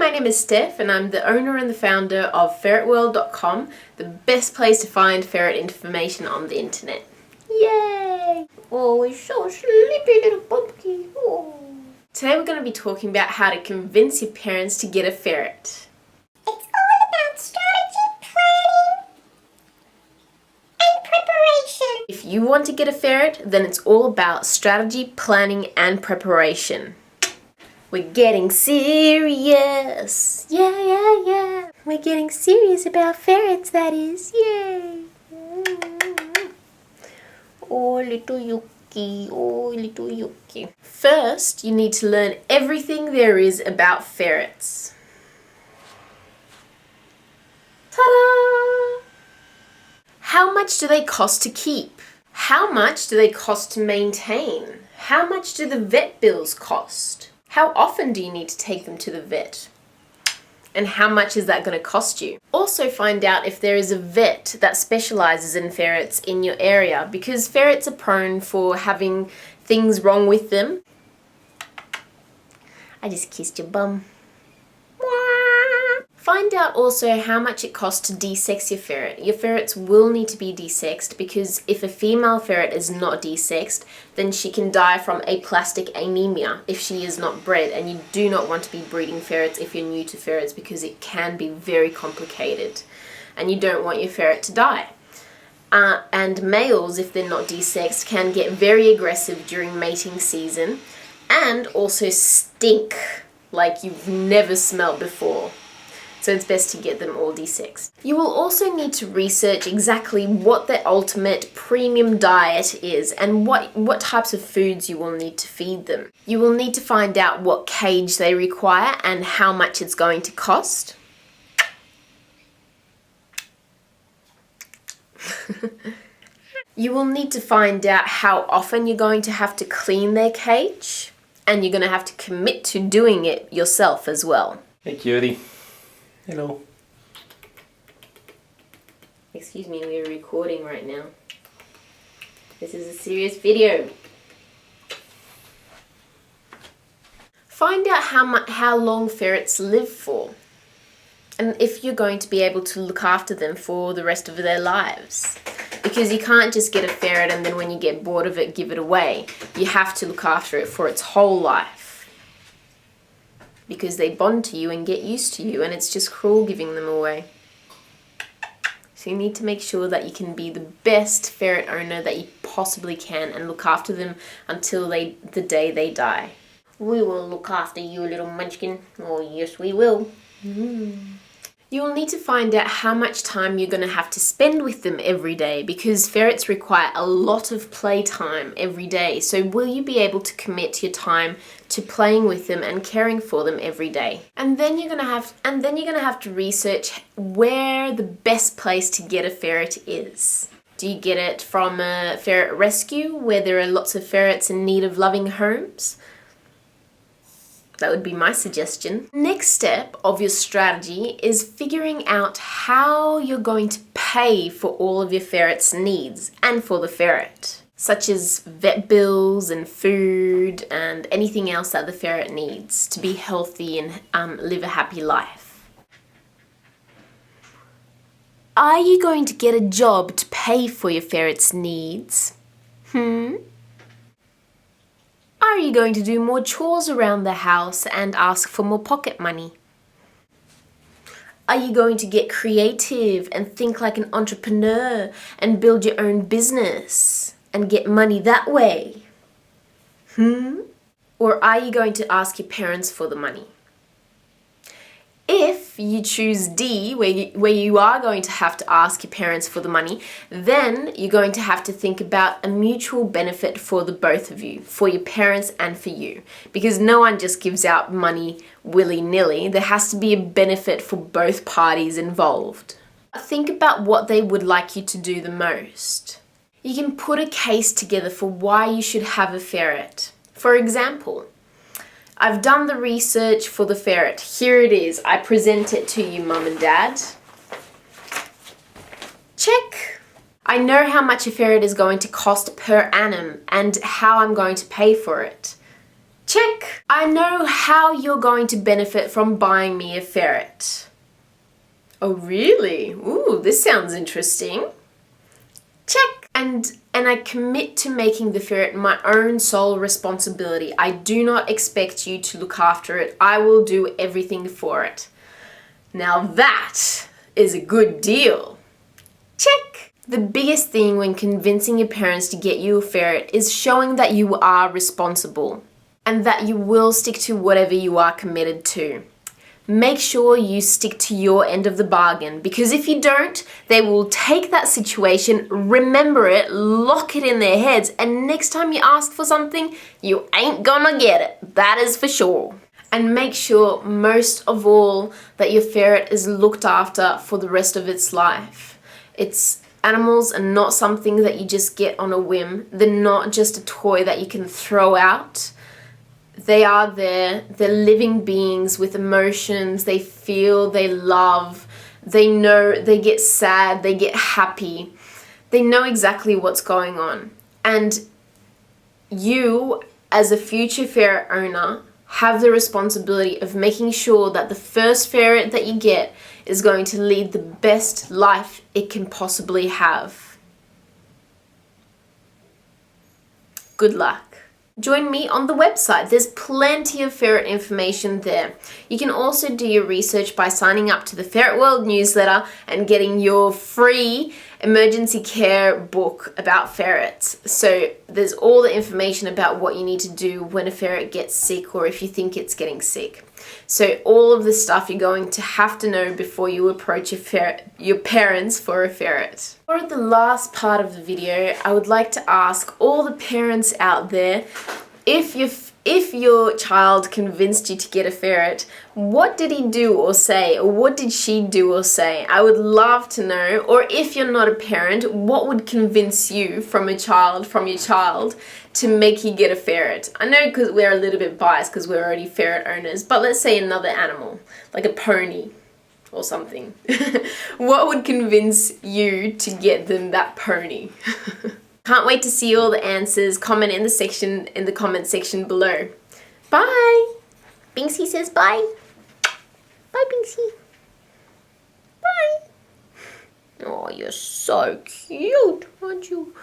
my name is Steph and I'm the owner and the founder of Ferret-World.com, the best place to find ferret information on the internet. Yay! Oh, he's so sleepy, little pumpkin. Oh. Today we're going to be talking about how to convince your parents to get a ferret. It's all about strategy, planning, and preparation. If you want to get a ferret, then it's all about strategy, planning, and preparation. We're getting serious. Yeah. We're getting serious about ferrets, that is. Yay. Oh, little Yuki. Oh, little Yuki. First, you need to learn everything there is about ferrets. Ta-da! How much do they cost to keep? How much do they cost to maintain? How much do the vet bills cost? How often do you need to take them to the vet? And how much is that going to cost you? Also find out if there is a vet that specializes in ferrets in your area, because ferrets are prone for having things wrong with them. I just kissed your bum. Find out also how much it costs to desex your ferret. Your ferrets will need to be desexed because if a female ferret is not desexed, then she can die from aplastic anemia if she is not bred, and you do not want to be breeding ferrets if you're new to ferrets because it can be very complicated and you don't want your ferret to die. And males, if they're not desexed, can get very aggressive during mating season and also stink like you've never smelled before. So it's best to get them all desexed. You will also need to research exactly what the ultimate premium diet is and what types of foods you will need to feed them. You will need to find out what cage they require and how much it's going to cost. You will need to find out how often you're going to have to clean their cage, and you're going to have to commit to doing it yourself as well. Hey cutie. Hello. Excuse me, we're recording right now. This is a serious video. Find out how long ferrets live for, and if you're going to be able to look after them for the rest of their lives. Because you can't just get a ferret and then when you get bored of it, give it away. You have to look after it for its whole life. Because they bond to you and get used to you, and it's just cruel giving them away. So you need to make sure that you can be the best ferret owner that you possibly can and look after them until the day they die. We will look after you, little munchkin. Oh yes, we will. You will need to find out how much time you're going to have to spend with them every day, because ferrets require a lot of playtime every day. So will you be able to commit your time to playing with them and caring for them every day? And then you're going to have to research where the best place to get a ferret is. Do you get it from a ferret rescue where there are lots of ferrets in need of loving homes? That would be my suggestion. Next step of your strategy is figuring out how you're going to pay for all of your ferret's needs and for the ferret, such as vet bills and food and anything else that the ferret needs to be healthy and live a happy life. Are you going to get a job to pay for your ferret's needs? Are you going to do more chores around the house and ask for more pocket money? Are you going to get creative and think like an entrepreneur and build your own business and get money that way? Or are you going to ask your parents for the money? If you choose D, where you are going to have to ask your parents for the money, then you're going to have to think about a mutual benefit for the both of you, for your parents and for you. Because no one just gives out money willy-nilly. There has to be a benefit for both parties involved. Think about what they would like you to do the most. You can put a case together for why you should have a ferret. For example, I've done the research for the ferret. Here it is. I present it to you, Mum and Dad. Check. I know how much a ferret is going to cost per annum and how I'm going to pay for it. Check. I know how you're going to benefit from buying me a ferret. Oh, really? Ooh, this sounds interesting. Check. And I commit to making the ferret my own sole responsibility. I do not expect you to look after it. I will do everything for it. Now that is a good deal. Check. The biggest thing when convincing your parents to get you a ferret is showing that you are responsible and that you will stick to whatever you are committed to. Make sure you stick to your end of the bargain, because if you don't, they will take that situation, remember it, lock it in their heads, and next time you ask for something, you ain't gonna get it. That is for sure. And make sure, most of all, that your ferret is looked after for the rest of its life. Animals are not something that you just get on a whim. They're not just a toy that you can throw out. They are there. They're living beings with emotions. They feel, they love, they know, they get sad, they get happy. They know exactly what's going on. And you, as a future ferret owner, have the responsibility of making sure that the first ferret that you get is going to lead the best life it can possibly have. Good luck. Join me on the website. There's plenty of ferret information there. You can also do your research by signing up to the Ferret-World newsletter and getting your free emergency care book about ferrets. So there's all the information about what you need to do when a ferret gets sick or if you think it's getting sick. So all of the stuff you're going to have to know before you approach your parents for a ferret. For the last part of the video, I would like to ask all the parents out there, if your child convinced you to get a ferret, what did he do or say, or what did she do or say? I would love to know. Or if you're not a parent, what would convince you from your child, to make you get a ferret? I know because we're a little bit biased because we're already ferret owners, but let's say another animal, like a pony or something. What would convince you to get them that pony? Can't wait to see all the answers. Comment in the comment section below. Bye! Binksy says bye. Bye, Binksy. Bye. Oh, you're so cute, aren't you?